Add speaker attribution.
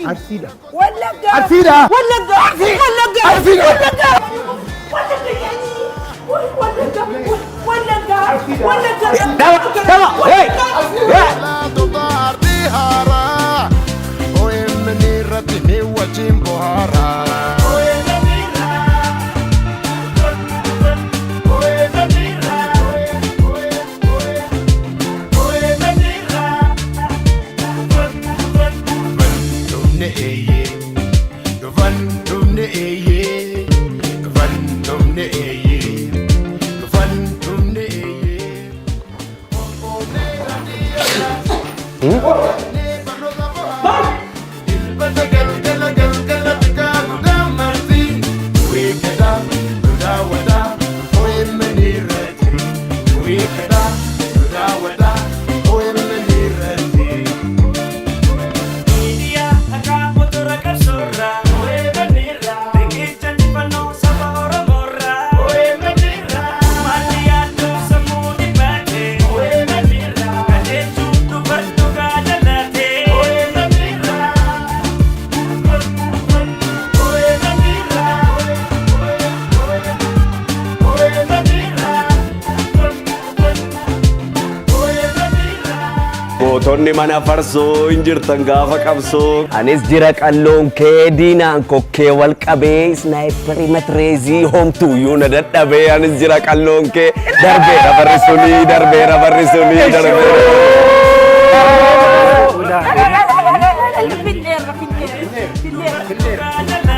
Speaker 1: Arsiidha.
Speaker 2: Wallagga.
Speaker 1: Arsiidha.
Speaker 2: Wallagga. Wallagga.
Speaker 1: Arsiidha.
Speaker 2: Wallagga. Wallagga. Wallagga. Wallagga.
Speaker 1: Dama. Hey. Yeah.
Speaker 3: Tonni mana farsoo injirtan gaafa qabsoo
Speaker 4: anis jira qalloon kee diinaan kokkee wal qabee snaayiparii matreezii homtuu yoo na dadhabee anis jira qalloon kee darbeera barri sunii darbeera barri sunii darbeera.
Speaker 2: Finneerra.